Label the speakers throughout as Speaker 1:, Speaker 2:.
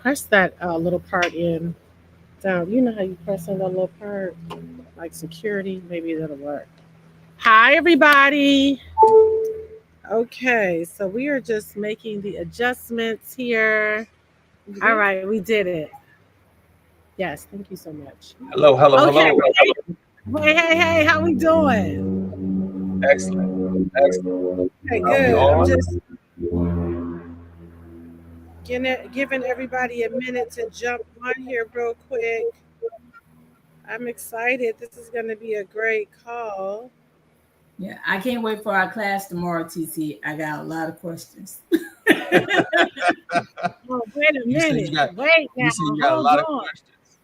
Speaker 1: Press that little part in down. You know how you press on that little part, like security. Maybe that'll work. Hi, everybody. Okay, so we are just making the adjustments here. All right, we did it. Yes, thank you so much.
Speaker 2: Hello, hello,
Speaker 1: Okay,
Speaker 2: hello.
Speaker 1: hey, how we doing?
Speaker 2: Excellent, excellent.
Speaker 1: Okay,
Speaker 2: Are we
Speaker 1: good. I'm
Speaker 2: on?
Speaker 1: just giving everybody a minute to jump on here real quick. I'm excited. This is going to be a great call.
Speaker 3: Yeah, I can't wait for our class tomorrow, TC. I got a lot of questions.
Speaker 1: Oh, wait a
Speaker 2: You said
Speaker 1: minute.
Speaker 2: you got
Speaker 1: Wait
Speaker 2: you
Speaker 1: now.
Speaker 2: said you got a
Speaker 1: Hold
Speaker 2: lot of
Speaker 1: on.
Speaker 2: questions.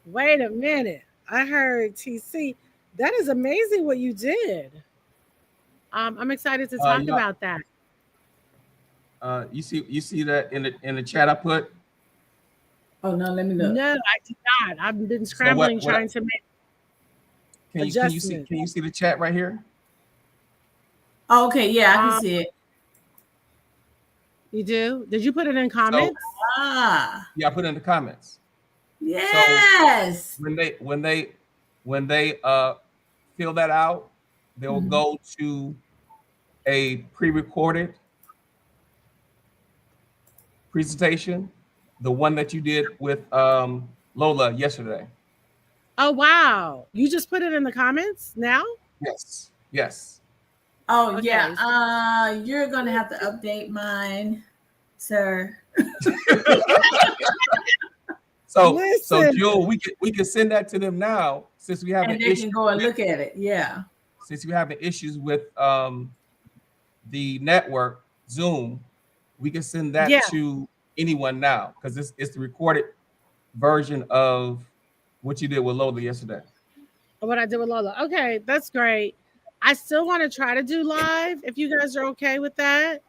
Speaker 1: Wait a minute. I heard TC. That is amazing what you did. I'm excited to talk
Speaker 2: Yeah,
Speaker 1: about that.
Speaker 2: you see that in the chat I put.
Speaker 3: Oh no, let me look.
Speaker 1: No, I did not. I've been
Speaker 2: So
Speaker 1: scrambling trying to make adjustments.
Speaker 2: can you see the chat right here?
Speaker 3: Oh, okay, yeah, I can
Speaker 1: Um,
Speaker 3: see it.
Speaker 1: you do? Did you put it in
Speaker 2: So
Speaker 1: comments?
Speaker 3: Ah,
Speaker 2: yeah, I put it in the comments. So
Speaker 3: yes.
Speaker 2: when they fill that out, they'll
Speaker 3: Mhm.
Speaker 2: go to a pre-recorded presentation, the one that you did with Lola yesterday.
Speaker 1: Oh wow. You just put it in the comments now?
Speaker 2: Yes, yes.
Speaker 3: Oh yeah.
Speaker 1: Okay.
Speaker 3: You're gonna have to update mine, sir.
Speaker 2: So
Speaker 1: Listen.
Speaker 2: Joe, we can send that to them now since we have
Speaker 3: And
Speaker 2: an
Speaker 3: they
Speaker 2: issue
Speaker 3: can go and
Speaker 2: with,
Speaker 3: look at it. Yeah.
Speaker 2: since we have issues with the network Zoom. We can send that
Speaker 1: Yeah.
Speaker 2: to anyone now because it's the recorded version of what you did with Lola yesterday.
Speaker 1: What I did with Lola. Okay, that's great. I still want to try to do live if you guys are okay with that.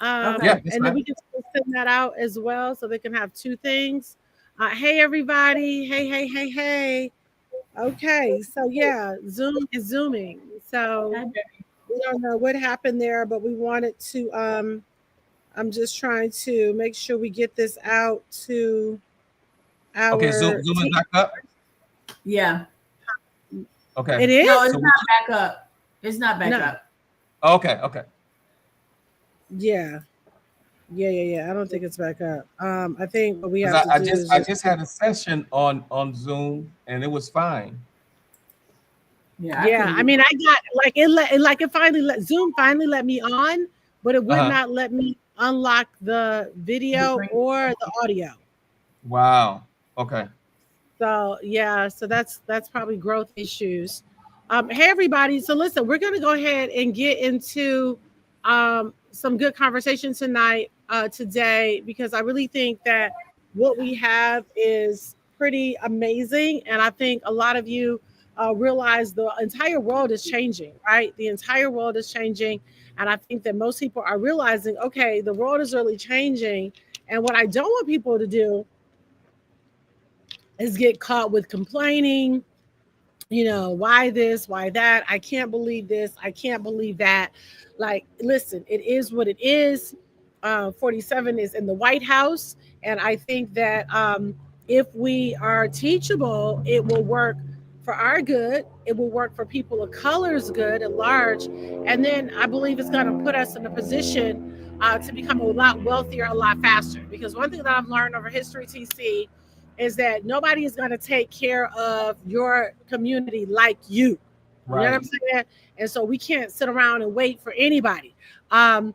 Speaker 3: Okay.
Speaker 2: Yeah, that's
Speaker 1: And then
Speaker 2: fine.
Speaker 1: we can still send that out as well so they can have two things. Hey, everybody. Hey. Okay, so yeah, Zoom is Zooming. So
Speaker 3: Hi,
Speaker 1: we don't know what happened there, but we wanted to, I'm just trying to make sure we get this out to
Speaker 2: Okay, Zoom
Speaker 1: our
Speaker 2: Zoom is
Speaker 1: team.
Speaker 2: back up.
Speaker 3: yeah.
Speaker 2: Okay,
Speaker 1: It
Speaker 3: No,
Speaker 1: is?
Speaker 3: it's
Speaker 2: so we
Speaker 3: not back up. It's not back
Speaker 1: No.
Speaker 3: up.
Speaker 2: okay.
Speaker 1: Yeah. Yeah. I don't think it's back up. I think what we
Speaker 2: Because
Speaker 1: have to
Speaker 2: I
Speaker 1: do
Speaker 2: just
Speaker 1: is
Speaker 2: I
Speaker 1: just
Speaker 2: just had a session on Zoom and it was fine.
Speaker 3: Yeah, I
Speaker 1: yeah.
Speaker 3: couldn't
Speaker 1: I
Speaker 3: do
Speaker 1: mean, I got like it finally let Zoom finally let me on, but it would
Speaker 2: Uh-huh.
Speaker 1: not let me unlock the
Speaker 3: the
Speaker 1: video
Speaker 3: green.
Speaker 1: or the audio.
Speaker 2: Wow. Okay.
Speaker 1: So yeah, so that's probably growth issues. Hey everybody, so listen, we're gonna go ahead and get into some good conversation tonight, today, because I really think that what we have is pretty amazing, and I think a lot of you realize the entire world is changing, right? The entire world is changing, and I think that most people are realizing, okay, the world is really changing, and what I don't want people to do is get caught with complaining, why this, why that, I can't believe this, I can't believe that. Like, listen, it is what it is. 47 is in the White House, and I think that if we are teachable, it will work for our good, it will work for people of color's good at large, and then I believe it's going to put us in a position to become a lot wealthier a lot faster, because one thing that I've learned over history, TC, is that nobody is going to take care of your community like you. You know what
Speaker 2: Right.
Speaker 1: I'm saying? And so we can't sit around and wait for anybody. Um,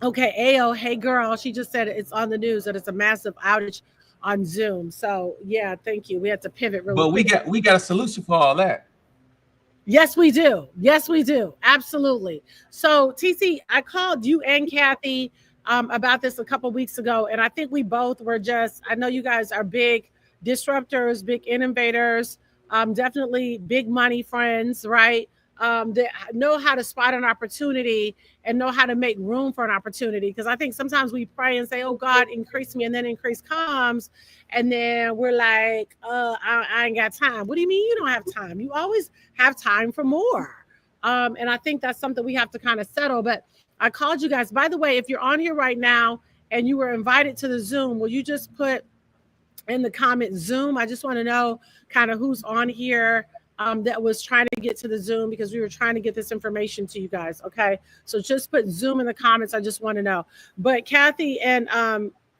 Speaker 1: okay, Ao, hey girl, she just said it's on the news that it's a massive outage on Zoom. So yeah, thank you. We had to pivot really
Speaker 2: But we
Speaker 1: quick.
Speaker 2: got we got a solution for all that.
Speaker 1: Yes, we do. Yes, we do. Absolutely. So, TC, I called you and Kathy about this a couple weeks ago, and I think we both were just, I know you guys are big disruptors, big innovators, definitely big money friends, right? That know how to spot an opportunity and know how to make room for an opportunity. Because I think sometimes we pray and say, oh, God, increase me, and then increase comes. And then we're like, I ain't got time. What do you mean you don't have time? You always have time for more. And I think that's something we have to kind of settle. But I called you guys. By the way, if you're on here right now and you were invited to the Zoom, will you just put in the comment Zoom? I just want to know kind of who's on here that was trying to get to the Zoom, because we were trying to get this information to you guys. Okay, so just put Zoom in the comments. I just want to know. But Kathy and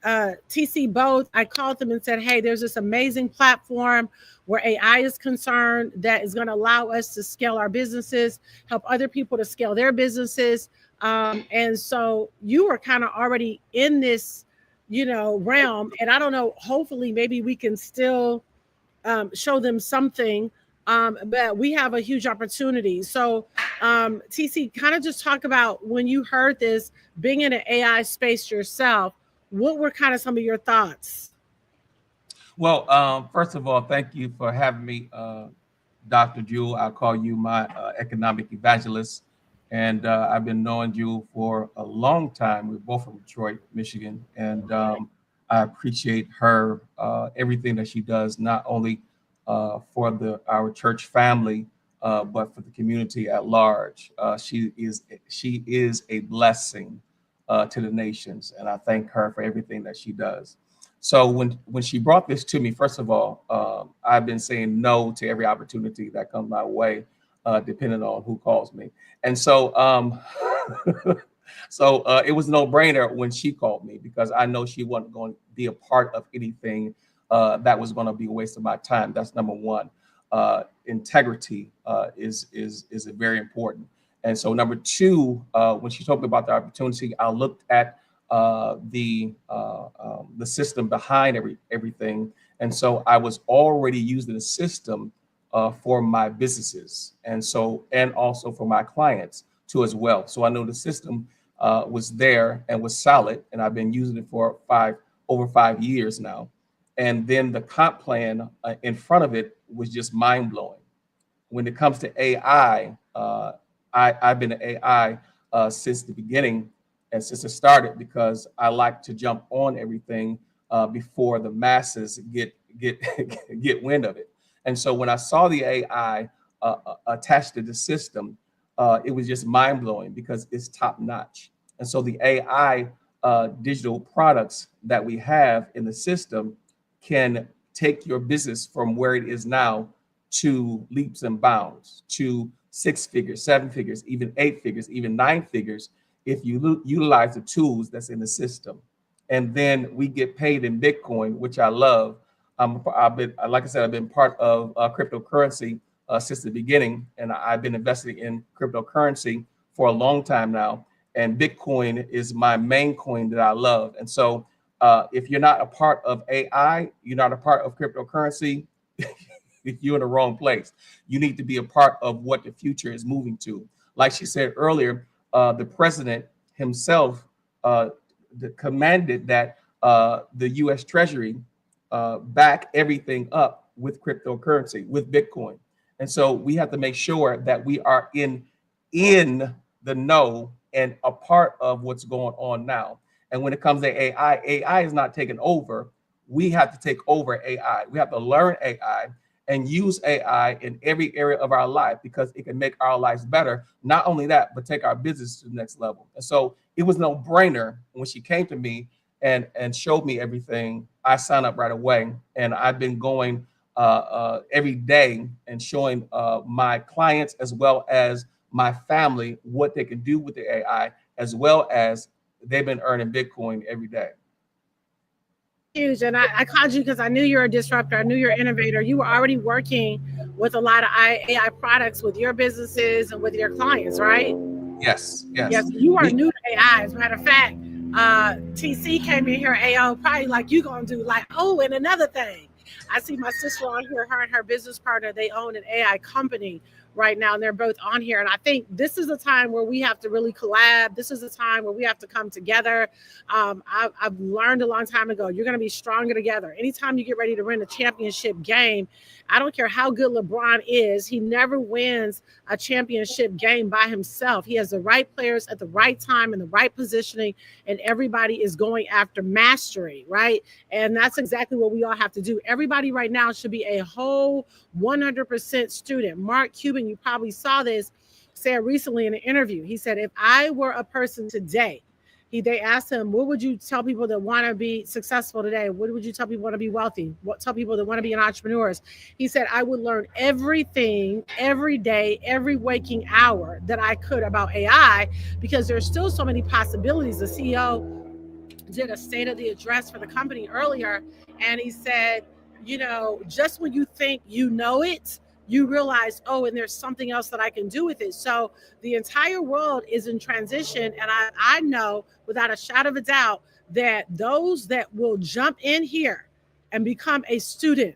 Speaker 1: TC both, I called them and said, hey, there's this amazing platform where AI is concerned that is going to allow us to scale our businesses, help other people to scale their businesses. And so you were kind of already in this, realm. And I don't know, hopefully maybe we can still show them something. But we have a huge opportunity. So TC, kind of just talk about when you heard this, being in an AI space yourself, what were kind of some of your thoughts?
Speaker 2: Well, first of all, thank you for having me, Dr. Jewel. I'll call you my economic evangelist. And I've been knowing Jewel for a long time. We're both from Detroit, Michigan. And I appreciate her, everything that she does, not only for our church family, but for the community at large. She is a blessing to the nations, and I thank her for everything that she does. So when she brought this to me, first of all, I've been saying no to every opportunity that comes my way, depending on who calls me. And so it was no brainer when she called me, because I know she wasn't going to be a part of anything that was going to be a waste of my time. That's number one. Integrity is very important. And so number two, when she talked about the opportunity, I looked at the system behind everything. And so I was already using the system for my businesses, and also for my clients too as well. So I know the system was there and was solid, and I've been using it for over 5 years now. And then the comp plan in front of it was just mind blowing. When it comes to AI, I've been an AI since the beginning and since it started, because I like to jump on everything before the masses get wind of it. And so when I saw the AI attached to the system, it was just mind blowing, because it's top notch. And so the AI digital products that we have in the system can take your business from where it is now to leaps and bounds, to 6 figures, 7 figures, even 8 figures, even 9 figures, if you utilize the tools that's in the system. And then we get paid in Bitcoin, which I love. Like I said, I've been part of cryptocurrency since the beginning, and I've been investing in cryptocurrency for a long time now. And Bitcoin is my main coin that I love. And so if you're not a part of AI, you're not a part of cryptocurrency, you're in the wrong place. You need to be a part of what the future is moving to. Like she said earlier, the president himself commanded that the U.S. Treasury back everything up with cryptocurrency, with Bitcoin. And so we have to make sure that we are in the know and a part of what's going on now. And when it comes to AI is not taking over. We have to take over AI. We have to learn AI and use AI in every area of our life, because it can make our lives better. Not only that, but take our business to the next level. And so it was no brainer when she came to me and showed me everything. I signed up right away, and I've been going every day and showing my clients as well as my family what they can do with the AI, as well as they've been earning Bitcoin every day.
Speaker 1: Huge. And I called you because I knew you're a disruptor. I knew you're an innovator. You were already working with a lot of AI products with your businesses and with your clients, right?
Speaker 2: Yes.
Speaker 1: You are new to AI. As a matter of fact, TC came in here, AO, probably like you gonna do, like, oh, and another thing. I see my sister on here, her and her business partner, they own an AI company right now, and they're both on here. And I think this is a time where we have to really collab. This is a time where we have to come together. I've learned a long time ago, you're going to be stronger together. Anytime you get ready to win a championship game, I don't care how good LeBron is, he never wins a championship game by himself. He has the right players at the right time and the right positioning, and everybody is going after mastery, right? And that's exactly what we all have to do. Everybody right now should be a whole 100% student. Mark Cuban, you probably saw this, said recently in an interview, he said, if I were a person today They asked him, what would you tell people that want to be successful today? What would you tell people want to be wealthy? What tell people that want to be entrepreneurs? He said, I would learn everything every day, every waking hour that I could about AI, because there's still so many possibilities. The CEO did a state of the address for the company earlier, and he said, just when you think you know it, you realize, oh, and there's something else that I can do with it. So the entire world is in transition. And I know without a shadow of a doubt that those that will jump in here and become a student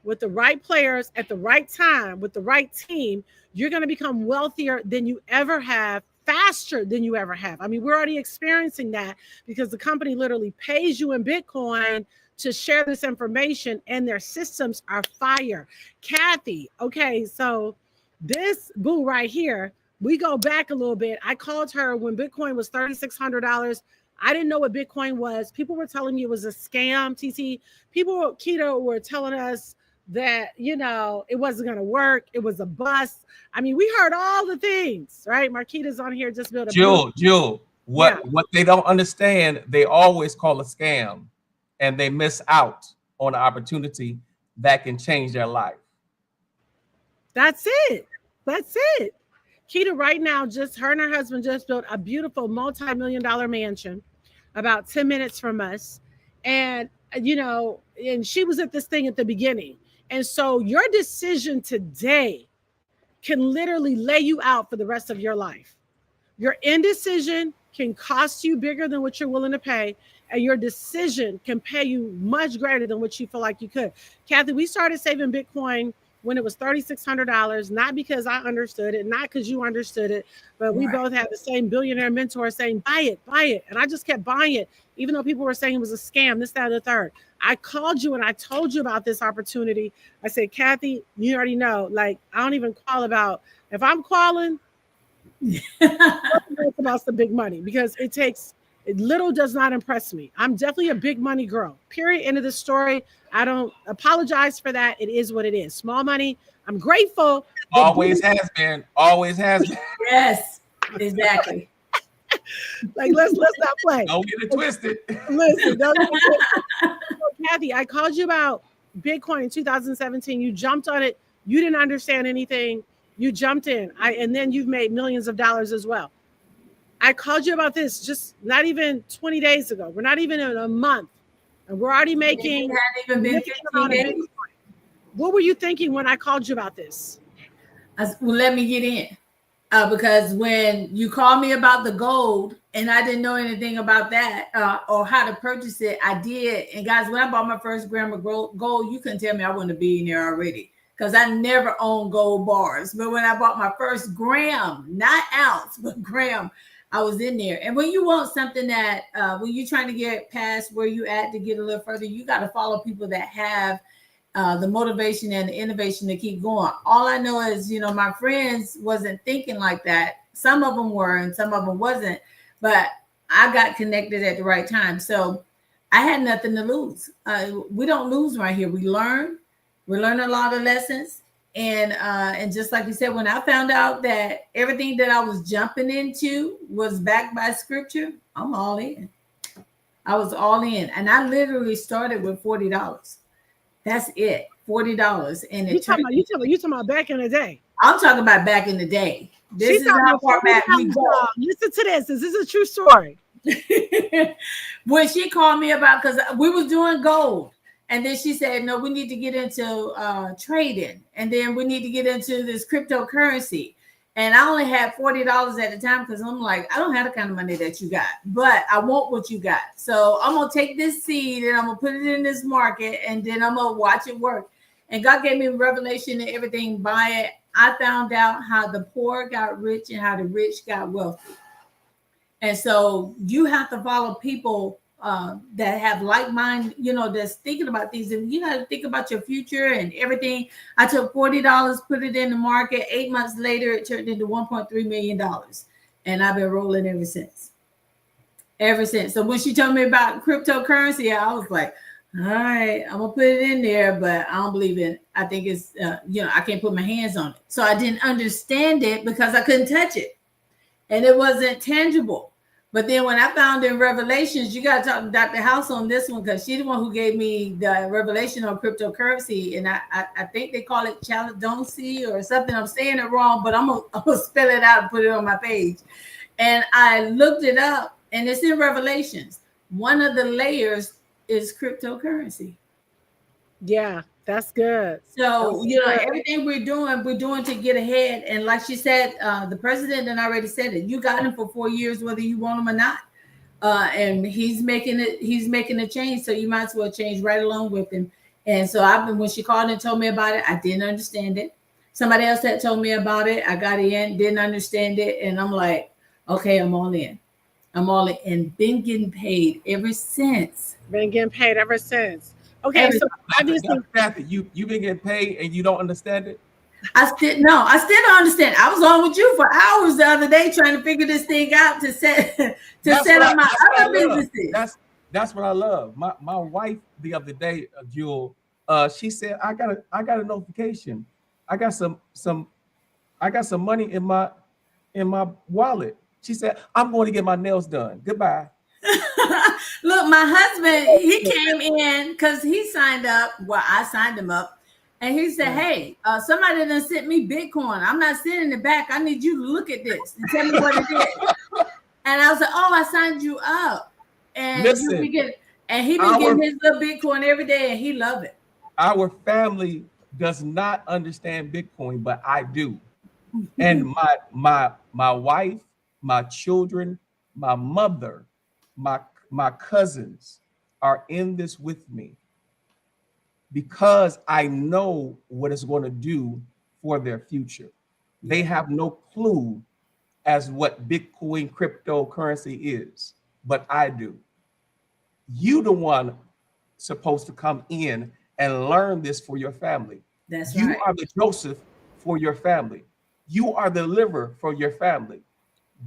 Speaker 1: with the right players at the right time, with the right team, you're going to become wealthier than you ever have, faster than you ever have. I mean, we're already experiencing that because the company literally pays you in Bitcoin to share this information, and their systems are fire. Kathy, okay, so this boo right here, we go back a little bit. I called her when Bitcoin was $3,600. I didn't know what Bitcoin was. People were telling me it was a scam, TC. People, Keto, were telling us that, it wasn't going to work. It was a bust. I mean, we heard all the things, right? Marquita's on here, just built a
Speaker 2: Jill, what they don't understand, they always call a scam, and they miss out on an opportunity that can change their life.
Speaker 1: That's it. Keita right now, her and her husband just built a beautiful multi-million-dollar mansion about 10 minutes from us. And, and she was at this thing at the beginning. And so your decision today can literally lay you out for the rest of your life. Your indecision can cost you bigger than what you're willing to pay. And your decision can pay you much greater than what you feel like you could. Kathy, we started saving Bitcoin when it was $3,600, not because I understood it, not because you understood it, but we both had the same billionaire mentor saying, buy it. And I just kept buying it, even though people were saying it was a scam, this, that, and the third. I called you and I told you about this opportunity. I said, Kathy, you already know, I don't even call about, if I'm calling, it's about some big money, because little does not impress me. I'm definitely a big money girl. Period. End of the story. I don't apologize for that. It is what it is. Small money. I'm grateful.
Speaker 2: Always has been.
Speaker 3: Yes, exactly.
Speaker 1: Let's not play.
Speaker 2: Don't get it twisted.
Speaker 1: Listen, don't get it twisted. Kathy, I called you about Bitcoin in 2017. You jumped on it. You didn't understand anything. You jumped in. And then you've made millions of dollars as well. I called you about this just not even 20 days ago. We're not even in a month. And we're already making.
Speaker 3: It hadn't even been 15 days.
Speaker 1: What were you thinking when I called you about this?
Speaker 3: Well, let me get in. Because when you called me about the gold and I didn't know anything about that or how to purchase it, I did. And guys, when I bought my first gram of gold, you couldn't tell me I wasn't a billionaire already, because I never owned gold bars. But when I bought my first gram, not ounce, but gram, I was in there. And when you want something that, when you're trying to get past where you at to get a little further, you got to follow people that have the motivation and the innovation to keep going. All I know is, my friends wasn't thinking like that. Some of them were and some of them wasn't, but I got connected at the right time. So I had nothing to lose. We don't lose right here. We learn a lot of lessons. And just like you said, when I found out that everything that I was jumping into was backed by scripture, I'm all in. I was all in. And I literally started with $40. That's it, $40. And
Speaker 1: you talking about back in the day.
Speaker 3: I'm talking about back in the day. This is how far back we go.
Speaker 1: Listen to this. This is a true story.
Speaker 3: When she called me about, because we was doing gold. And then she said, no, we need to get into trading. And then we need to get into this cryptocurrency. And I only had $40 at the time, because I'm like, I don't have the kind of money that you got, but I want what you got. So I'm going to take this seed and I'm going to put it in this market, and then I'm going to watch it work. And God gave me revelation and everything by it. I found out how the poor got rich and how the rich got wealthy. And so you have to follow people that have like mind, that's thinking about these, and you got to think about your future and everything. I took $40, put it in the market. 8 months later, it turned into $1.3 million, and I've been rolling ever since. So when she told me about cryptocurrency, I was like, all right, I'm gonna put it in there, but I don't believe in it. I think it's, I can't put my hands on it. So I didn't understand it because I couldn't touch it, and it wasn't tangible. But then when I found in Revelations, you got to talk to Dr. House on this one because she's the one who gave me the revelation on cryptocurrency. And I think they call it Chaladonsi or something. I'm saying it wrong, but I'm gonna spell it out and put it on my page. And I looked it up, and it's in Revelations. One of the layers is cryptocurrency.
Speaker 1: Yeah, that's good.
Speaker 3: So, you know, everything we're doing to get ahead. And like she said, the president and I already said it. You got him for 4 years, whether you want him or not. And he's making a change. So you might as well change right along with him. And so when she called and told me about it, I didn't understand it. Somebody else that told me about it, I got in, didn't understand it. And I'm like, okay, I'm all in. And been getting paid ever since.
Speaker 1: Okay, so obviously,
Speaker 2: Kathy, you've been getting paid and you don't understand it.
Speaker 3: I still don't understand. I was on with you for hours the other day trying to figure this thing out to set up my other businesses.
Speaker 2: That's what I love. My wife the other day, Jewel, she said, I got a notification. I got some money in my wallet. She said, I'm going to get my nails done. Goodbye.
Speaker 3: Look, my husband, he came in because he signed up. Well, I signed him up. And he said, hey, somebody done sent me Bitcoin. I'm not sending it back. I need you to look at this and tell me what it is. And I was like, oh, I signed you up. And
Speaker 2: listen,
Speaker 3: he been getting his little Bitcoin every day, and he love it.
Speaker 2: Our family does not understand Bitcoin, but I do. And my wife, my children, my mother, my cousins are in this with me because I know what it's going to do for their future. They have no clue as what Bitcoin cryptocurrency is, but I do. You the one supposed to come in and learn this for your family.
Speaker 3: That's
Speaker 2: you
Speaker 3: right.
Speaker 2: are the Joseph for your family. You are the liver for your family.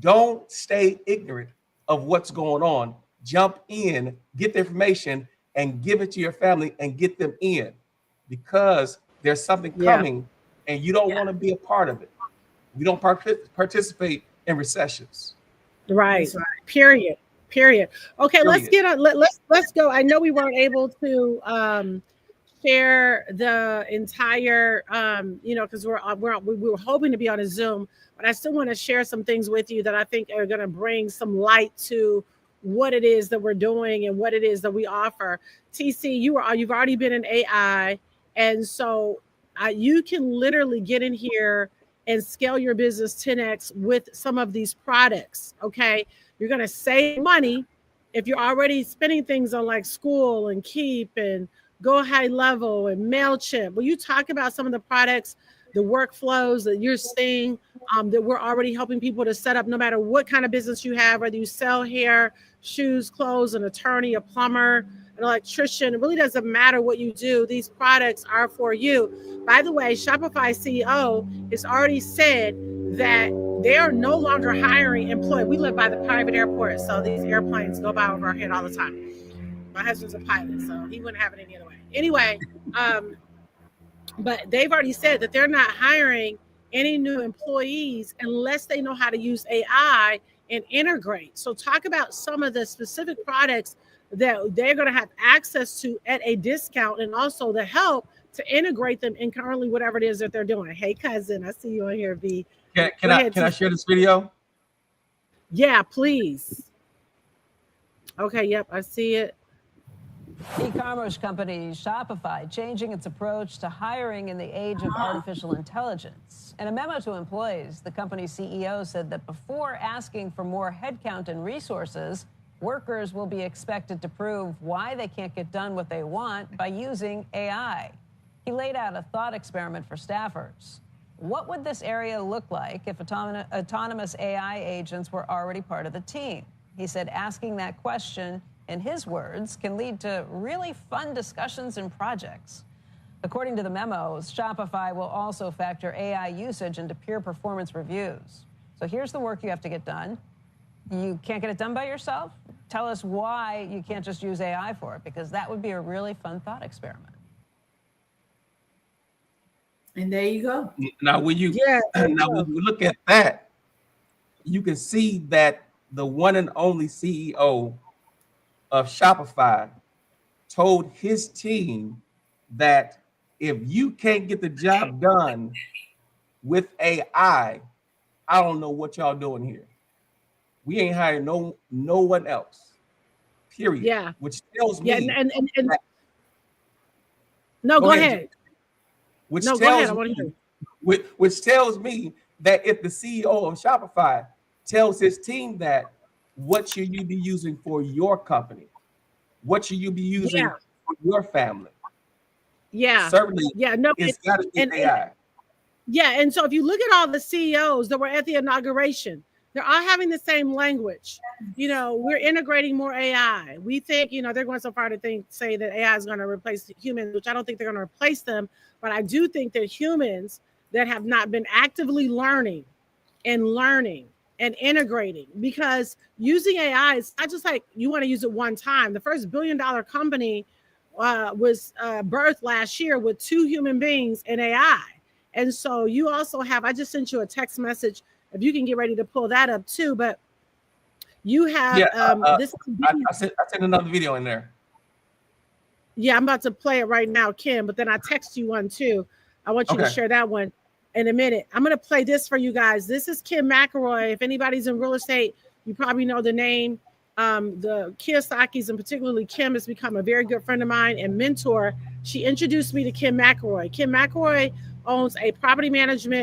Speaker 2: Don't stay ignorant of what's going on. Jump in, get the information, and give it to your family and get them in, because there's something coming and you don't want to be a part of it. You don't participate in recessions.
Speaker 1: Right. Period. Okay, let's get on. Let's go. I know we weren't able to share the entire because we were hoping to be on a Zoom, but I still want to share some things with you that I think are going to bring some light to what it is that we're doing and what it is that we offer. TC, you've already been in AI, and so you can literally get in here and scale your business 10x with some of these products. Okay, you're going to save money if you're already spending things on like School and Keep and Go High Level and MailChimp. Will you talk about some of the products, the workflows that you're seeing that we're already helping people to set up, no matter what kind of business you have, whether you sell hair, shoes, clothes, an attorney, a plumber, an electrician? It really doesn't matter what you do. These products are for you. By the way, Shopify CEO has already said that they are no longer hiring employees. We live by the private airport, so these airplanes go by over our head all the time. My husband's a pilot, so he wouldn't have it any other way. Anyway, but they've already said that they're not hiring any new employees unless they know how to use AI and integrate. So talk about some of the specific products that they're going to have access to at a discount, and also the help to integrate them in currently whatever it is that they're doing. Hey, cousin, I see you on here, V.
Speaker 2: Can I share this video?
Speaker 1: Yeah, please. Okay, yep, I see it.
Speaker 4: E-commerce company Shopify changing its approach to hiring in the age of artificial intelligence. In a memo to employees, the company's CEO said that before asking for more headcount and resources, workers will be expected to prove why they can't get done what they want by using AI. He laid out a thought experiment for staffers. What would this area look like if autonomous AI agents were already part of the team? He said asking that question, in his words, can lead to really fun discussions and projects. According to the memos, Shopify will also factor AI usage into peer performance reviews. So here's the work you have to get done. You can't get it done by yourself? Tell us why you can't just use AI for it, because that would be a really fun thought experiment.
Speaker 3: And there you go.
Speaker 2: Now, when you look at that, you can see that the one and only CEO of Shopify told his team that if you can't get the job done with AI, I don't know what y'all doing here. We ain't hiring no one else. Period.
Speaker 1: Yeah.
Speaker 2: Which tells me.
Speaker 1: Yeah, and no, go ahead.
Speaker 2: Which
Speaker 1: no,
Speaker 2: tells
Speaker 1: go ahead. I want to hear.
Speaker 2: Which tells me that if the CEO of Shopify tells his team that, what should you be using for your company? What should you be using for your family?
Speaker 1: Yeah.
Speaker 2: Certainly.
Speaker 1: Yeah. No.
Speaker 2: It's got to be AI.
Speaker 1: Yeah, and so if you look at all the CEOs that were at the inauguration, they're all having the same language. You know, we're integrating more AI. We think, you know, they're going so far to say that AI is going to replace humans, which I don't think they're going to replace them. But I do think that humans that have not been actively learning and integrating, because using AI is not just like you want to use it one time. The first $1 billion company was birthed last year with 2 human beings and AI. And so you also have, I just sent you a text message, if you can get ready to pull that up too, but you have this.
Speaker 2: I sent another video in there.
Speaker 1: Yeah, I'm about to play it right now, Kim, but then I text you one too. I want you to share that one in a minute. I'm going to play this for you guys. This is Kim McElroy. If anybody's in real estate, you probably know the name. The Kiyosakis, and particularly Kim, has become a very good friend of mine and mentor. She introduced me to Kim McElroy. Kim McElroy owns a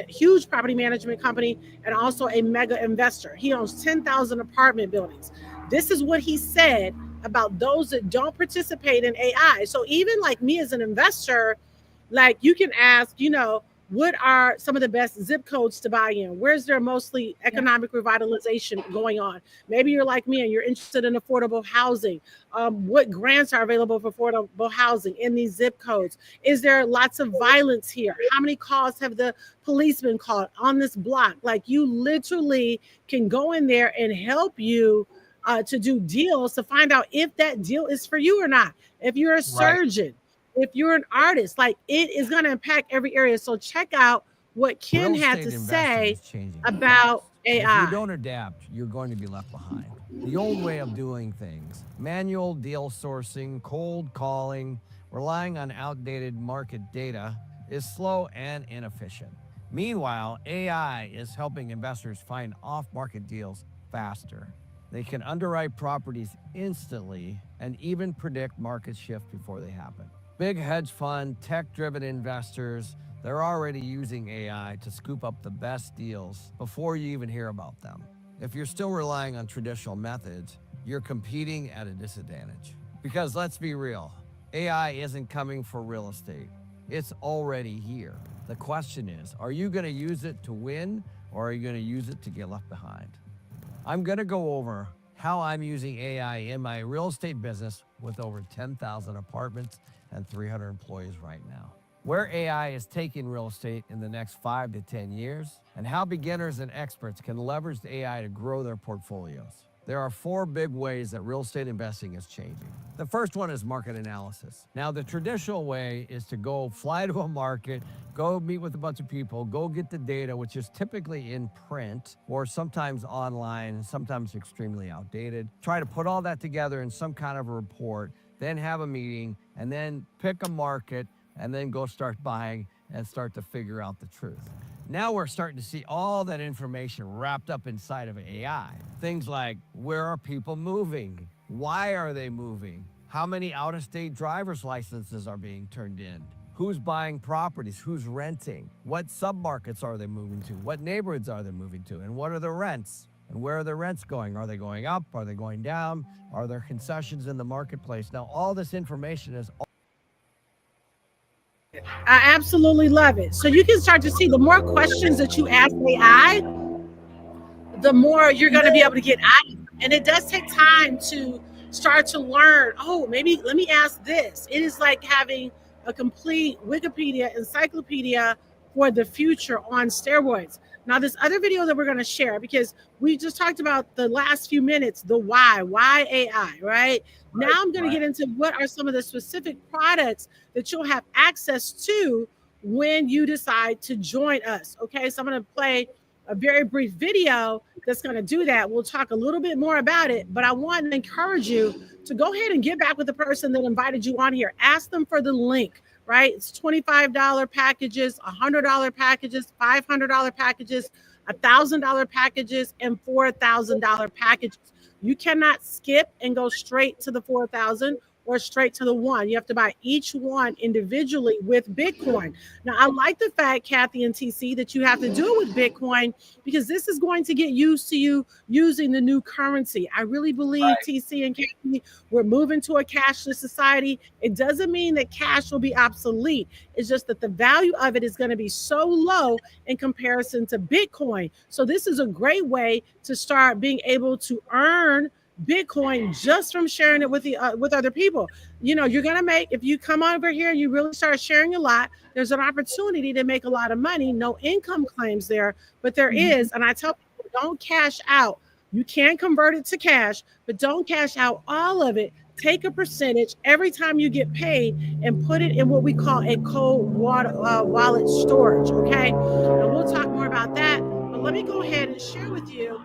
Speaker 1: huge property management company, and also a mega investor. He owns 10,000 apartment buildings. This is what he said about those that don't participate in AI. So even like me as an investor, like you can ask, you know, what are some of the best zip codes to buy in? Where's there mostly economic revitalization going on? Maybe you're like me and you're interested in affordable housing. What grants are available for affordable housing in these zip codes? Is there lots of violence here? How many calls have the policemen called on this block? Like, you literally can go in there and help you to do deals to find out if that deal is for you or not. If you're a surgeon, if you're an artist, like, it is going to impact every area. So check out what Ken had to say about AI.
Speaker 5: If you don't adapt, you're going to be left behind. The old way of doing things, manual deal sourcing, cold calling, relying on outdated market data, is slow and inefficient. Meanwhile, AI is helping investors find off-market deals faster. They can underwrite properties instantly and even predict market shift before they happen. Big hedge fund, tech-driven investors, they're already using AI to scoop up the best deals before you even hear about them. If you're still relying on traditional methods, you're competing at a disadvantage. Because let's be real, AI isn't coming for real estate. It's already here. The question is, are you going to use it to win, or are you going to use it to get left behind? I'm going to go over how I'm using AI in my real estate business with over 10,000 apartments and 300 employees right now. Where AI is taking real estate in the next 5 to 10 years, and how beginners and experts can leverage the AI to grow their portfolios. There are 4 big ways that real estate investing is changing. The first one is market analysis. Now, the traditional way is to go fly to a market, go meet with a bunch of people, go get the data, which is typically in print or sometimes online, sometimes extremely outdated. Try to put all that together in some kind of a report, then have a meeting, and then pick a market, and then go start buying and start to figure out the truth. Now we're starting to see all that information wrapped up inside of AI. Things like, where are people moving? Why are they moving? How many out-of-state driver's licenses are being turned in? Who's buying properties? Who's renting? What submarkets are they moving to? What neighborhoods are they moving to? And what are the rents? And where are the rents going? Are they going up? Are they going down? Are there concessions in the marketplace? Now, all this information is...
Speaker 1: I absolutely love it. So you can start to see the more questions that you ask AI, the more you're going to be able to get out of it. And it does take time to start to learn. Oh, maybe let me ask this. It is like having a complete Wikipedia encyclopedia for the future on steroids. Now, this other video that we're going to share, because we just talked about the last few minutes, the why AI, right? Now I'm going to get into what are some of the specific products that you'll have access to when you decide to join us. Okay, so I'm going to play a very brief video that's going to do that. We'll talk a little bit more about it, but I want to encourage you to go ahead and get back with the person that invited you on here. Ask them for the link, right? It's $25 packages, $100 packages, $500 packages, $1,000 packages, and $4,000 packages. You cannot skip and go straight to the 4,000 or straight to the one. You have to buy each one individually with Bitcoin. Now, I like the fact, Kathy and TC, that you have to do it with Bitcoin, because this is going to get used to you using the new currency. I really believe, TC and Kathy, we're moving to a cashless society. It doesn't mean that cash will be obsolete. It's just that the value of it is going to be so low in comparison to Bitcoin. So this is a great way to start being able to earn Bitcoin just from sharing it with other people. You know, you're gonna make, if you come over here and you really start sharing a lot, there's an opportunity to make a lot of money. No income claims there, but there is. And I tell people, don't cash out. You can convert it to cash, but don't cash out all of it. Take a percentage every time you get paid and put it in what we call a cold wallet storage. Okay, and we'll talk more about that. But let me go ahead and share with you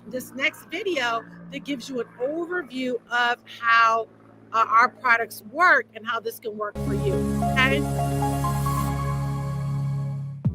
Speaker 1: this next video that gives you an overview of how our products work and how this can work for you. Okay.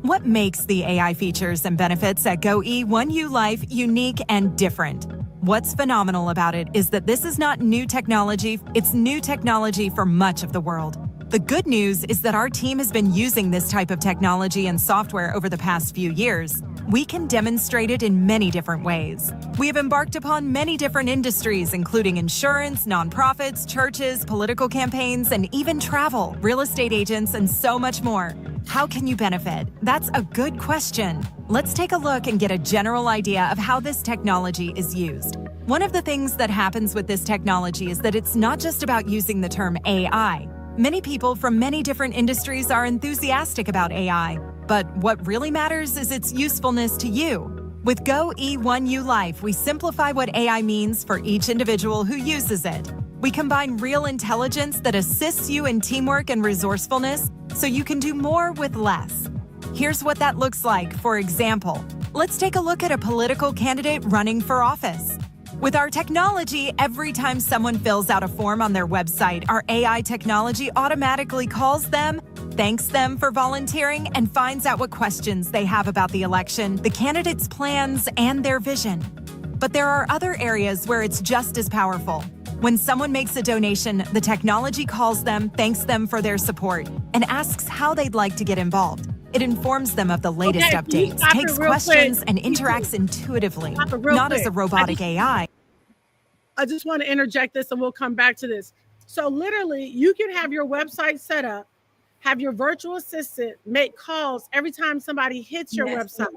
Speaker 6: What makes the AI features and benefits at GoE1U Life unique and different? What's phenomenal about it is that this is not new technology, it's new technology for much of the world. The good news is that our team has been using this type of technology and software over the past few years. We can demonstrate it in many different ways. We have embarked upon many different industries, including insurance, nonprofits, churches, political campaigns, and even travel, real estate agents, and so much more. How can you benefit? That's a good question. Let's take a look and get a general idea of how this technology is used. One of the things that happens with this technology is that it's not just about using the term AI. Many people from many different industries are enthusiastic about AI, but what really matters is its usefulness to you. With GoE1U Life, we simplify what AI means for each individual who uses it. We combine real intelligence that assists you in teamwork and resourcefulness so you can do more with less. Here's what that looks like. For example, let's take a look at a political candidate running for office. With our technology, every time someone fills out a form on their website, our AI technology automatically calls them, thanks them for volunteering, and finds out what questions they have about the election, the candidate's plans, and their vision. But there are other areas where it's just as powerful. When someone makes a donation, the technology calls them, thanks them for their support, and asks how they'd like to get involved. It informs them of the latest updates, takes questions, and interacts intuitively, not as a robotic AI.
Speaker 1: I just want to interject this and we'll come back to this. So literally, you can have your website set up, have your virtual assistant make calls every time somebody hits your website.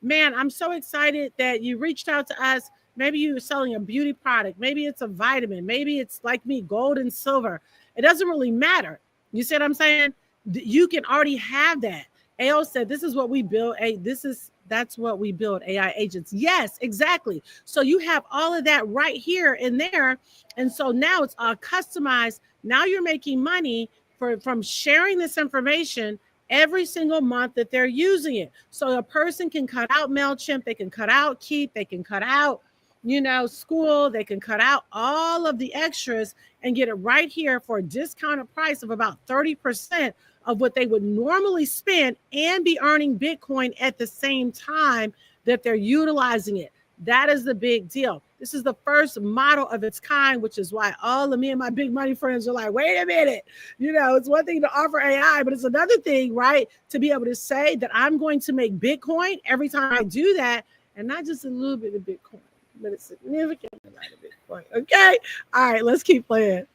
Speaker 1: Man, I'm so excited that you reached out to us. Maybe you're selling a beauty product. Maybe it's a vitamin. Maybe it's like me, gold and silver. It doesn't really matter. You see what I'm saying? You can already have that. AO said, this is what we build. That's what we build, AI agents. Yes, exactly. So you have all of that right here and there. And so now it's all customized. Now you're making money from sharing this information every single month that they're using it. So a person can cut out MailChimp, they can cut out Keep, they can cut out, school, they can cut out all of the extras and get it right here for a discounted price of about 30% of what they would normally spend and be earning Bitcoin at the same time that they're utilizing it. That is the big deal. This is the first model of its kind, which is why all of me and my big money friends are like, wait a minute, it's one thing to offer AI, but it's another thing, right? To be able to say that I'm going to make Bitcoin every time I do that, and not just a little bit of Bitcoin, but a significant amount of Bitcoin. Okay. All right, let's keep playing.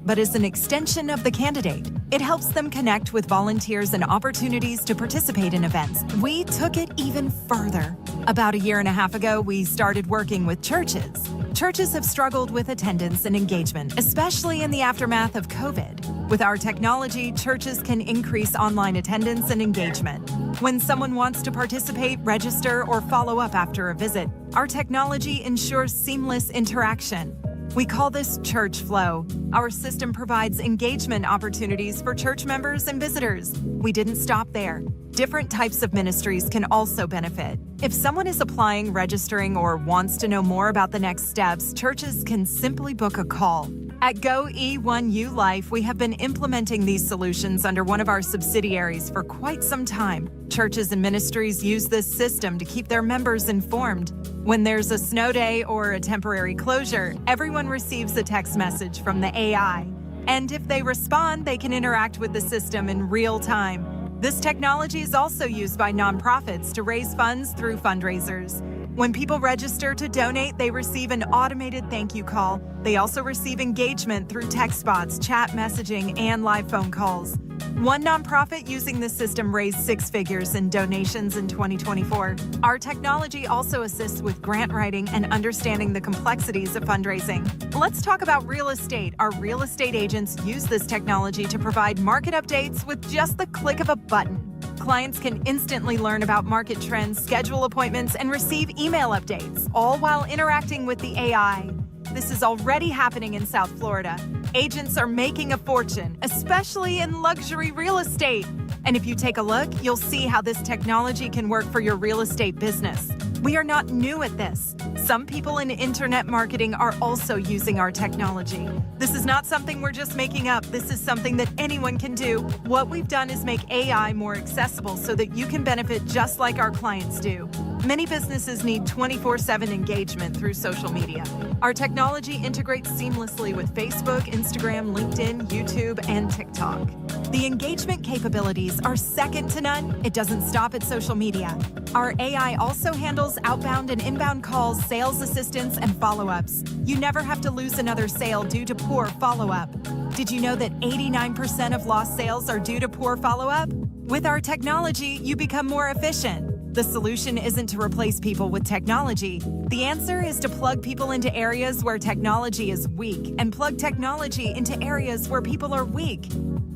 Speaker 6: But is an extension of the candidate. It helps them connect with volunteers and opportunities to participate in events. We took it even further. About 1.5 years ago, we started working with churches. Churches have struggled with attendance and engagement, especially in the aftermath of COVID. With our technology, churches can increase online attendance and engagement. When someone wants to participate, register, or follow up after a visit, our technology ensures seamless interaction. We call this Church Flow. Our system provides engagement opportunities for church members and visitors. We didn't stop there. Different types of ministries can also benefit. If someone is applying, registering, or wants to know more about the next steps, churches can simply book a call. At Go E1U Life, we have been implementing these solutions under one of our subsidiaries for quite some time. Churches and ministries use this system to keep their members informed. When there's a snow day or a temporary closure, everyone receives a text message from the AI. And if they respond, they can interact with the system in real time. This technology is also used by nonprofits to raise funds through fundraisers. When people register to donate, they receive an automated thank you call. They also receive engagement through text bots, chat messaging, and live phone calls. One nonprofit using this system raised 6 figures in donations in 2024. Our technology also assists with grant writing and understanding the complexities of fundraising. Let's talk about real estate. Our real estate agents use this technology to provide market updates with just the click of a button. Clients can instantly learn about market trends, schedule appointments, and receive email updates, all while interacting with the AI. This is already happening in South Florida. Agents are making a fortune, especially in luxury real estate. And if you take a look, you'll see how this technology can work for your real estate business. We are not new at this. Some people in internet marketing are also using our technology. This is not something we're just making up. This is something that anyone can do. What we've done is make AI more accessible so that you can benefit just like our clients do. Many businesses need 24/7 engagement through social media. Our technology integrates seamlessly with Facebook, Instagram, LinkedIn, YouTube, and TikTok. The engagement capabilities are second to none. It doesn't stop at social media. Our AI also handles outbound and inbound calls, sales assistance, and follow-ups. You never have to lose another sale due to poor follow-up. Did you know that 89% of lost sales are due to poor follow-up? With our technology, you become more efficient. The solution isn't to replace people with technology. The answer is to plug people into areas where technology is weak and plug technology into areas where people are weak.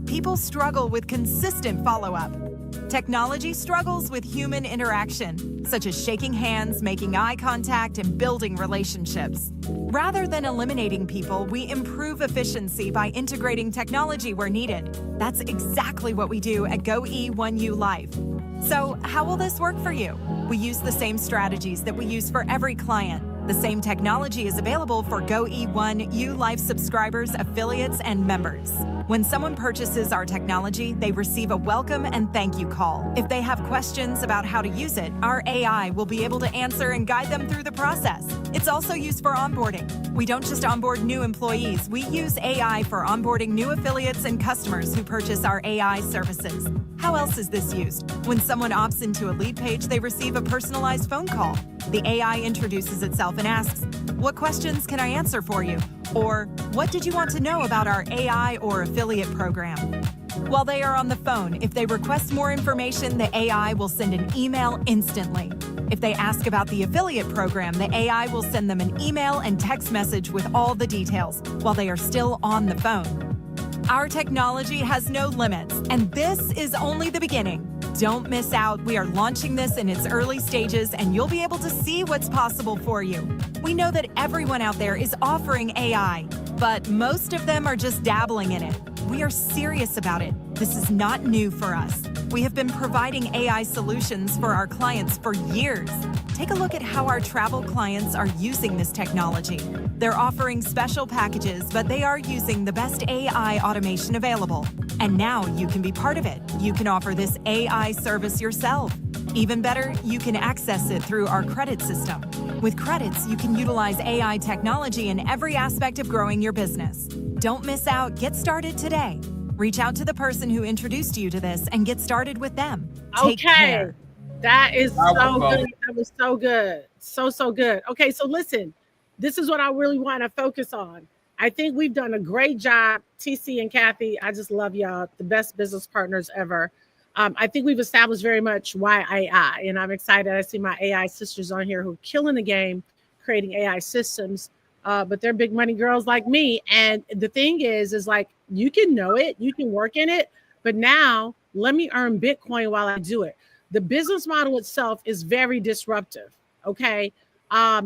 Speaker 6: People struggle with consistent follow-up. Technology struggles with human interaction, such as shaking hands, making eye contact, and building relationships. Rather than eliminating people, we improve efficiency by integrating technology where needed. That's exactly what we do at Go E1U Life. So, how will this work for you? We use the same strategies that we use for every client. The same technology is available for Go E1U Life subscribers, affiliates, and members. When someone purchases our technology, they receive a welcome and thank you call. If they have questions about how to use it, our AI will be able to answer and guide them through the process. It's also used for onboarding. We don't just onboard new employees, we use AI for onboarding new affiliates and customers who purchase our AI services. How else is this used? When someone opts into a lead page, they receive a personalized phone call. The AI introduces itself and asks, "What questions can I answer for you?" Or, "What did you want to know about our AI or affiliate program?" While they are on the phone, if they request more information, the AI will send an email instantly. If they ask about the affiliate program, the AI will send them an email and text message with all the details while they are still on the phone. Our technology has no limits, and this is only the beginning. Don't miss out. We are launching this in its early stages, and you'll be able to see what's possible for you. We know that everyone out there is offering AI, but most of them are just dabbling in it. We are serious about it. This is not new for us. We have been providing AI solutions for our clients for years. Take a look at how our travel clients are using this technology. They're offering special packages, but they are using the best AI automation available. And now you can be part of it. You can offer this AI service yourself. Even better, you can access it through our credit system. With credits, you can utilize AI technology in every aspect of growing your business. Don't miss out. Get started today. Reach out to the person who introduced you to this and get started with them. Take care.
Speaker 1: That is so
Speaker 2: Powerful.
Speaker 1: good. That was so good. So good. Okay, so listen, this is what I really want to focus on. I think we've done a great job. TC and Kathy, I just love y'all. The best business partners ever. I think we've established very much why AI, and I'm excited. I see my AI sisters on here who are killing the game, creating AI systems, but they're big money girls like me. And the thing is like, you can know it, you can work in it, but now let me earn Bitcoin while I do it. The business model itself is very disruptive. Okay.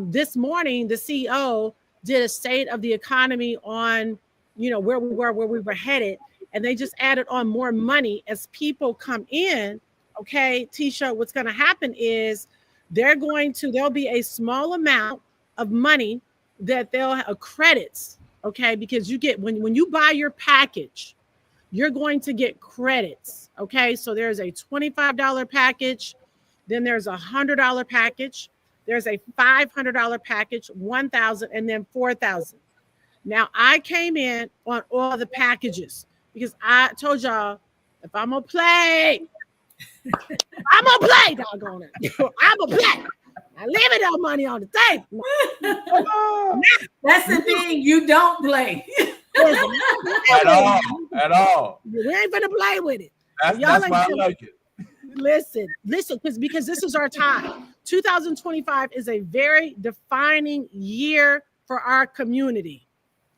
Speaker 1: This morning, the CEO did a state of the economy on, you know, where we were headed, and they just added on more money as people come in. Okay, Tisha, what's going to happen is there'll be a small amount of money that they'll have credits. Okay, because you get when you buy your package, you're going to get credits. Okay, so there's a $25 package, then there's a $100 package, there's a $500 package, $1,000, and then $4,000. Now I came in on all the packages because I told y'all, if I'm gonna play, I'm gonna play, doggone it. I'm gonna play. I leave no money on the table.
Speaker 3: That's the thing, you don't play.
Speaker 2: At all.
Speaker 1: We ain't gonna play with it.
Speaker 2: That's why I like it.
Speaker 1: Listen, because this is our time. 2025 is a very defining year for our community.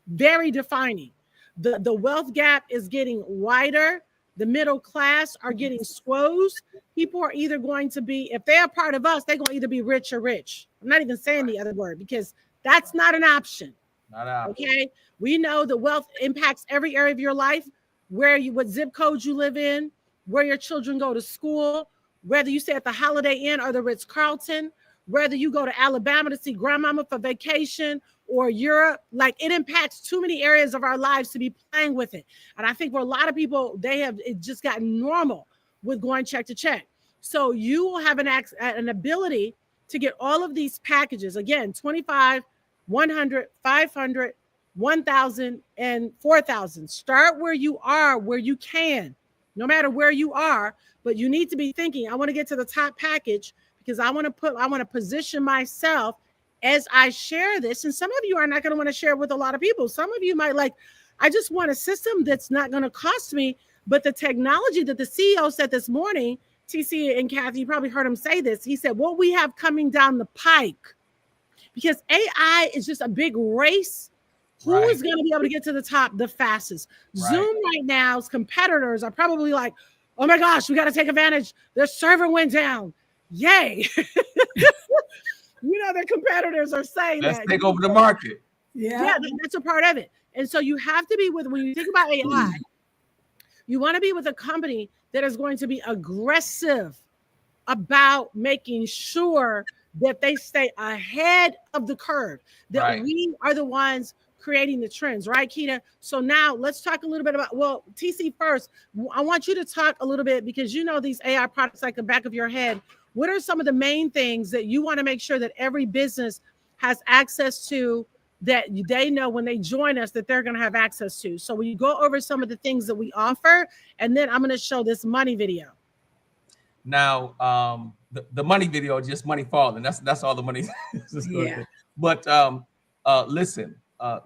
Speaker 1: Very defining. The wealth gap is getting wider. The middle class are getting squozed. People are either going to be, if they're a part of us, they're going to either be rich or rich. I'm not even saying the other word because that's not an option.
Speaker 2: Not an option.
Speaker 1: Okay. We know the wealth impacts every area of your life, what zip code you live in, where your children go to school, whether you stay at the Holiday Inn or the Ritz-Carlton, whether you go to Alabama to see grandmama for vacation or Europe. Like, it impacts too many areas of our lives to be playing with it. And I think for a lot of people, it just gotten normal with going check to check. So you will have an ability to get all of these packages. Again, 25, 100, 500, 1,000, and 4,000. Start where you are, where you can, no matter where you are. But you need to be thinking, I want to get to the top package because I want to position myself as I share this. And some of you are not going to want to share with a lot of people. Some of you might I just want a system that's not going to cost me. But the technology that the CEO said this morning, TC and Kathy, you probably heard him say this. He said, what we have coming down the pike, because AI is just a big race. Who is going to be able to get to the top the fastest? Right. Zoom right now's competitors are probably like, oh my gosh, we got to take advantage. Their server went down. Yay. Their competitors are saying
Speaker 2: let's take over the market.
Speaker 1: Yeah, that's a part of it. And so you have to be when you think about AI, you want to be with a company that is going to be aggressive about making sure that they stay ahead of the curve, that we are the ones creating the trends, right, Keita? So now let's talk a little bit about, TC first. I want you to talk a little bit because these AI products like the back of your head. What are some of the main things that you want to make sure that every business has access to, that they know when they join us that they're going to have access to? So we go over some of the things that we offer, and then I'm going to show this money video.
Speaker 2: Now, the money video, just money falling. That's all the money. Yeah. But listen,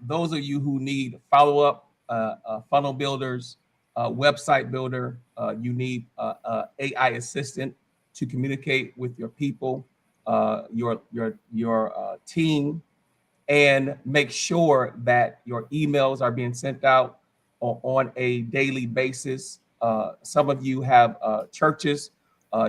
Speaker 2: those of you who need follow-up, funnel builders, website builder, you need AI assistant to communicate with your people, your team, and make sure that your emails are being sent out on a daily basis. Some of you have churches.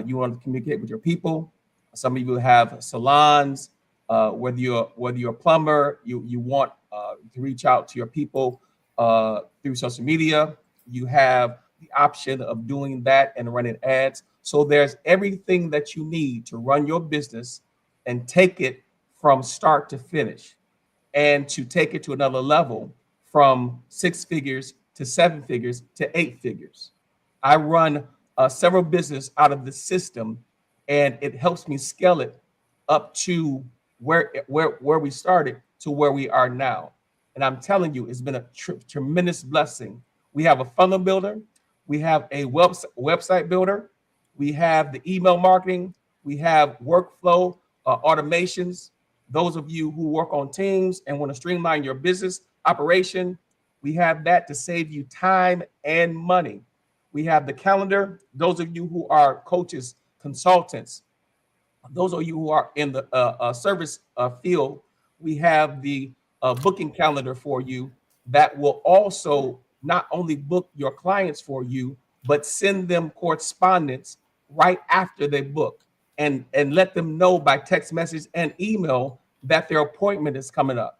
Speaker 2: You want to communicate with your people. Some of you have salons. Whether you're a plumber, you want to reach out to your people through social media. You have the option of doing that and running ads. So there's everything that you need to run your business and take it from start to finish, and to take it to another level from 6 figures to 7 figures to 8 figures. I run several businesses out of the system, and it helps me scale it up to where we started to where we are now. And I'm telling you, it's been a tremendous blessing. We have a funnel builder, we have a website builder, we have the email marketing, we have workflow automations. Those of you who work on teams and want to streamline your business operation, we have that to save you time and money. We have the calendar. Those of you who are coaches, consultants, those of you who are in the service field, we have the booking calendar for you that will also not only book your clients for you, but send them correspondence right after they book, and let them know by text message and email that their appointment is coming up.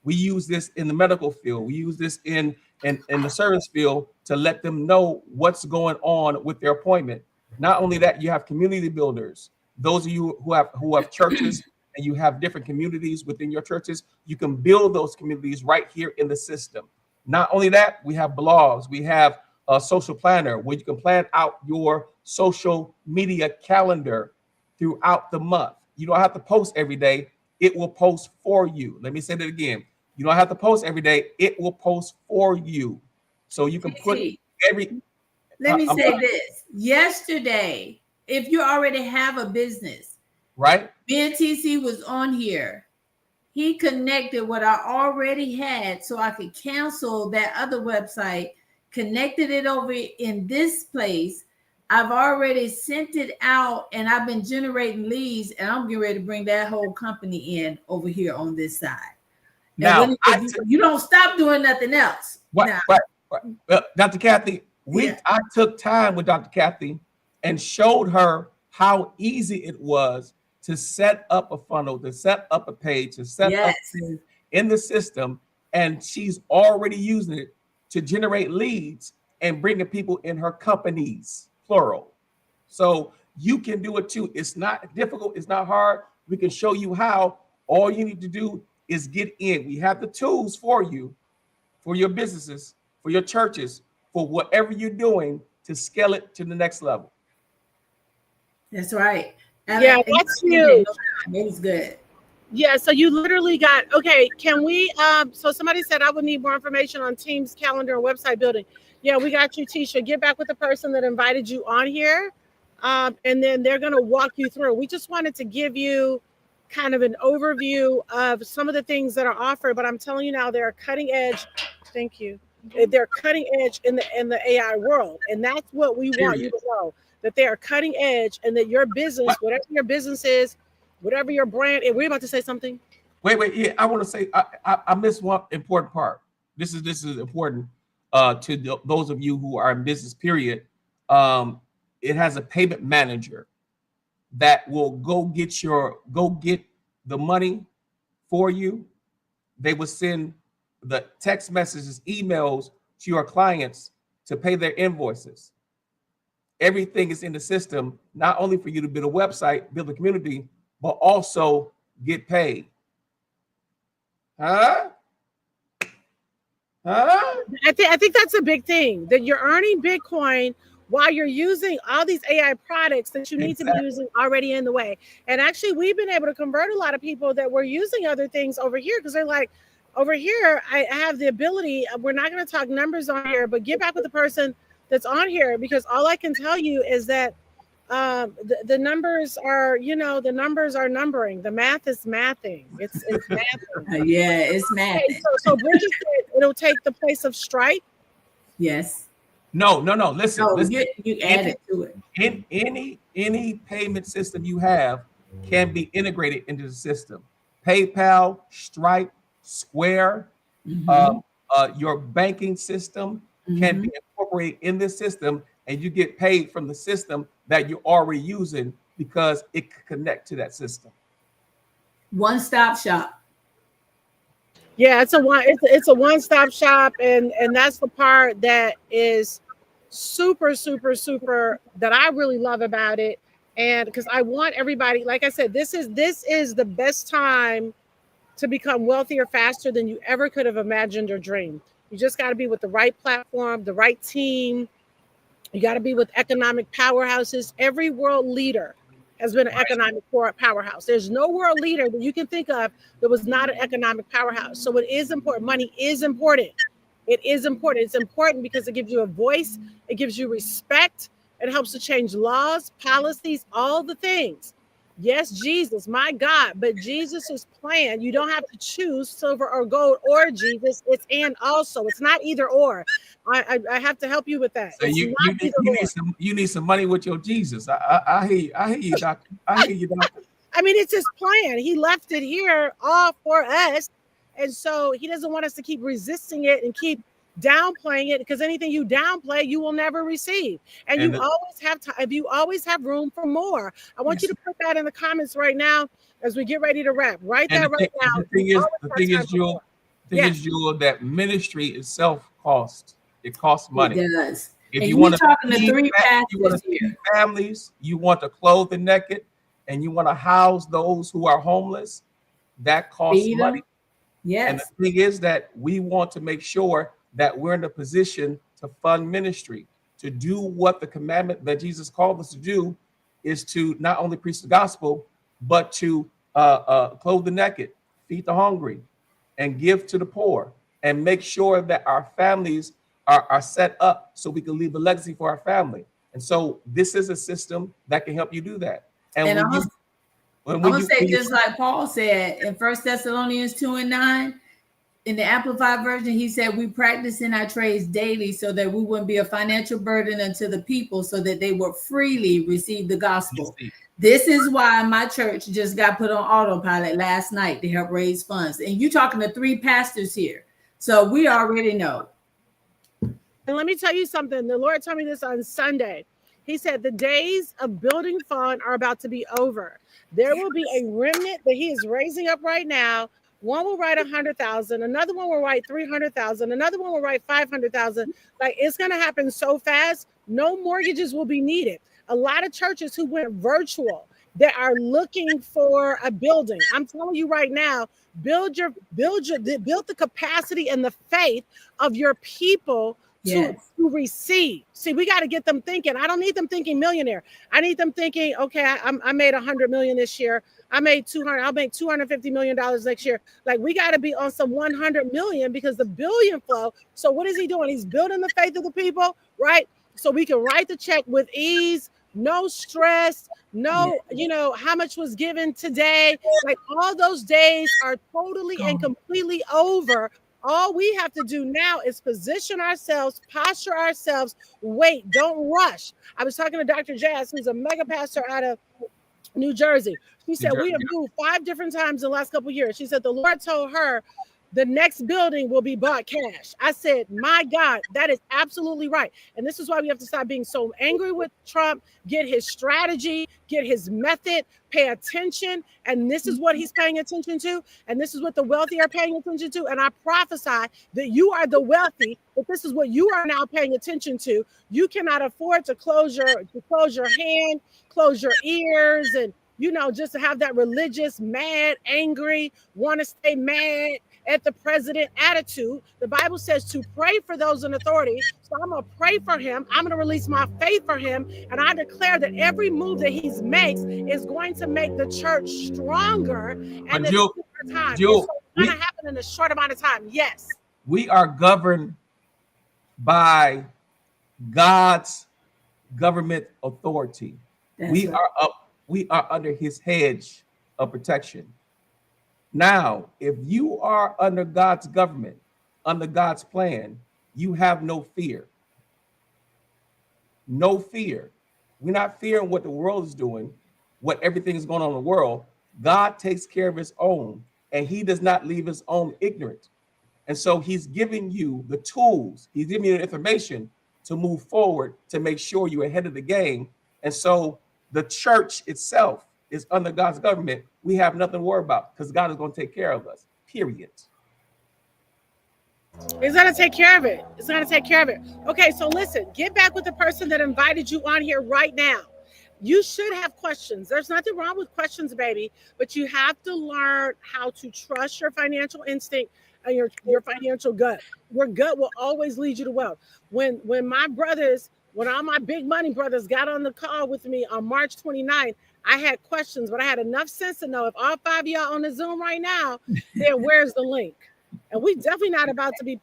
Speaker 2: We use this in the medical field. We use this in the service field to let them know what's going on with their appointment. Not only that, you have community builders. Those of you who have churches and you have different communities within your churches, you can build those communities right here in the system. Not only that, we have blogs. We have a social planner where you can plan out your social media calendar throughout the month. You don't have to post every day. It will post for you. Let me say that again. You don't have to post every day. It will post for you. So you can put every...
Speaker 3: Let me say this. Yesterday, if you already have a business,
Speaker 2: right?
Speaker 3: BNTC was on here. He connected what I already had so I could cancel that other website, connected it over in this place. I've already sent it out and I've been generating leads, and I'm getting ready to bring that whole company in over here on this side. Now, you don't stop doing nothing else.
Speaker 2: Right. Dr. Kathy, I took time with Dr. Kathy and showed her how easy it was to set up a funnel, to set up a page, to set up things in the system. And she's already using it to generate leads and bringing people in her companies, plural. So you can do it too. It's not difficult. It's not hard. We can show you how. All you need to do is get in. We have the tools for you, for your businesses, for your churches, for whatever you're doing to scale it to the next level.
Speaker 3: That's right.
Speaker 1: Yeah, that's huge.
Speaker 3: It was good.
Speaker 1: Yeah, so you literally got, okay, can we, so somebody said I would need more information on Teams calendar and website building. Yeah, we got you, Tisha. Get back with the person that invited you on here, and then they're going to walk you through. We just wanted to give you kind of an overview of some of the things that are offered, but I'm telling you now, they're cutting edge. Thank you. They're cutting edge in the AI world, and that's what we want you to know, that they are cutting edge, and that your business, whatever your business is, whatever your brand, and we're about to say something.
Speaker 2: Wait. Yeah, I want to say I missed one important part. This is important to those of you who are in business. Period. It has a payment manager that will go get the money for you. They will send the text messages, emails to your clients to pay their invoices. Everything is in the system, not only for you to build a website, build a community, but also get paid. I
Speaker 1: think that's a big thing, that you're earning Bitcoin while you're using all these AI products that you need to be using already in the way. And actually, we've been able to convert a lot of people that were using other things over here, because they're like, over here, I have the ability, we're not going to talk numbers on here, but get back with the person that's on here, because all I can tell you is that the numbers are, the numbers are numbering. The math is mathing. It's mathing.
Speaker 3: Yeah, it's mathing.
Speaker 1: Okay, so Bridget said it'll take the place of Stripe.
Speaker 3: Yes.
Speaker 2: No. Listen.
Speaker 3: You add it to it.
Speaker 2: In any payment system you have can be integrated into the system. PayPal, Stripe, Square, your banking system can be incorporated in this system, and you get paid from the system that you're already using because it can connect to that system.
Speaker 3: One-stop shop.
Speaker 1: Yeah, it's a one-stop shop, and that's the part that is super, super, super that I really love about it. And because I want everybody, like I said, this is the best time to become wealthier faster than you ever could have imagined or dreamed. You just got to be with the right platform, the right team. You got to be with economic powerhouses. Every world leader has been an economic powerhouse. There's no world leader that you can think of that was not an economic powerhouse. So it is important. Money is important. It is important. It's important because it gives you a voice. It gives you respect. It helps to change laws, policies, all the things. Yes, Jesus, my God, but Jesus's plan, you don't have to choose silver or gold or Jesus. It's and also. It's not either or. I have to help you with that.
Speaker 2: So you need some money with your Jesus. I hear you, doctor. I hear you, doctor.
Speaker 1: I mean, it's his plan. He left it here all for us. And so he doesn't want us to keep resisting it and keep downplaying it, because anything you downplay, you will never receive. And you always have time. You always have room for more. I want you to put that in the comments right now as we get ready to wrap. Write that right now.
Speaker 2: The thing is, thing is, Jewel, that ministry itself costs. It costs money.
Speaker 3: It does.
Speaker 2: If
Speaker 3: And
Speaker 2: you
Speaker 3: you
Speaker 2: want to
Speaker 3: talking to
Speaker 2: feed
Speaker 3: three pastors
Speaker 2: feed
Speaker 3: here.
Speaker 2: families, you want to clothe the naked, and you want to house those who are homeless, that costs
Speaker 3: Feed 'em.
Speaker 2: money. And
Speaker 3: Yes.
Speaker 2: the thing is that we want to make sure that we're in a position to fund ministry, to do what the commandment that Jesus called us to do is to not only preach the gospel, but to clothe the naked, feed the hungry, and give to the poor, and make sure that our families are set up so we can leave a legacy for our family. And so this is a system that can help you do that.
Speaker 3: And I'm gonna say just like Paul said in 1 Thessalonians 2:9, in the Amplified Version, he said, we practice in our trades daily so that we wouldn't be a financial burden unto the people, so that they would freely receive the gospel. This is why my church just got put on autopilot last night to help raise funds. And you talking to three pastors here. So we already know.
Speaker 1: And let me tell you something. The Lord told me this on Sunday. He said the days of building fund are about to be over. There will be a remnant that he is raising up right now. One will write 100,000, another one will write 300,000, another one will write 500,000. Like, it's going to happen so fast. No mortgages will be needed. A lot of churches who went virtual, that are looking for a building. I'm telling you right now, build the capacity and the faith of your people to receive. See, we got to get them thinking. I don't need them thinking millionaire. I need them thinking, okay, I made 100 million this year. I'll make $250 million next year. Like, we got to be on some 100 million because the billion flow. So what is he doing? He's building the faith of the people, right? So we can write the check with ease, no stress, no, how much was given today. Like, all those days are totally and completely over. All we have to do now is position ourselves, posture ourselves, wait, don't rush. I was talking to Dr. Jazz, who's a mega pastor out of New Jersey. She said, we have moved 5 different times in the last couple of years. She said, the Lord told her the next building will be bought cash. I said, my God, that is absolutely right. And this is why we have to stop being so angry with Trump, get his strategy, get his method, pay attention. And this is what he's paying attention to. And this is what the wealthy are paying attention to. And I prophesy that you are the wealthy, but this is what you are now paying attention to. You cannot afford to close your hand, close your ears, and, just to have that religious, mad, angry, want to stay mad at the president attitude. The Bible says to pray for those in authority. So I'm going to pray for him. I'm going to release my faith for him. And I declare that every move that he makes is going to make the church stronger. And it's going to happen in a short amount of time. Yes.
Speaker 2: We are governed by God's government authority. We are under his hedge of protection. Now, if you are under God's government, under God's plan, you have no fear. No fear. We're not fearing what the world is doing, what everything is going on in the world. God takes care of his own, and he does not leave his own ignorant. And so he's giving you the tools. He's giving you the information to move forward, to make sure you're ahead of the game. And so the church itself is under God's government. We have nothing to worry about because God is going to take care of us, period.
Speaker 1: He's going to take care of it. It's going to take care of it. Okay, so listen, get back with the person that invited you on here right now. You should have questions. There's nothing wrong with questions, baby, but you have to learn how to trust your financial instinct and your financial gut. Your gut will always lead you to wealth. When all my big money brothers got on the call with me on March 29th, I had questions, but I had enough sense to know if all 5 of y'all on the Zoom right now, then where's the link? And we definitely not to be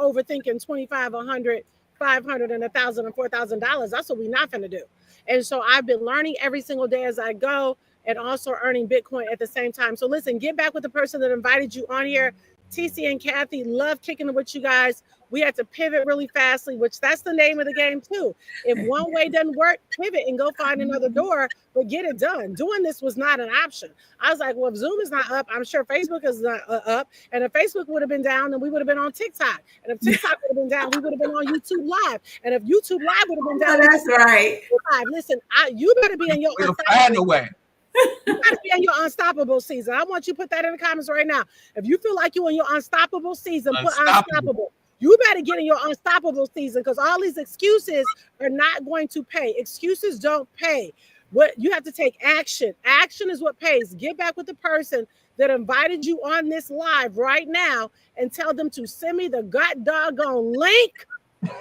Speaker 1: overthinking 25, 100, 500, and $1,000 and $4,000. That's what we're not going to do. And so I've been learning every single day as I go, and also earning Bitcoin at the same time. So listen, get back with the person that invited you on here. TC and Kathy, love kicking it with you guys. We had to pivot really fastly, which that's the name of the game too. If one way doesn't work, pivot and go find another door, but get it done. Doing this was not an option. I was like, well, if Zoom is not up, I'm sure Facebook is not up. And if Facebook would have been down, then we would have been on TikTok. And if TikTok would have been down, we would have been on YouTube Live. And if YouTube Live would have been down,
Speaker 3: that's right.
Speaker 1: Live. Listen, you better be in your
Speaker 2: find a way.
Speaker 1: You gotta be in your unstoppable season. I want you to put that in the comments right now. If you feel like you're in your unstoppable season, put unstoppable. You better get in your unstoppable season because all these excuses are not going to pay. Excuses don't pay. What you have to take action. Action is what pays. Get back with the person that invited you on this live right now and tell them to send me the god doggone link,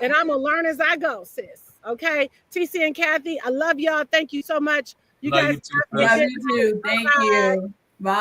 Speaker 1: and I'm gonna learn as I go, sis. Okay, TC and Kathy, I love y'all. Thank you so much. You
Speaker 2: Love
Speaker 1: guys
Speaker 2: you too,
Speaker 3: Love you too. Thank you.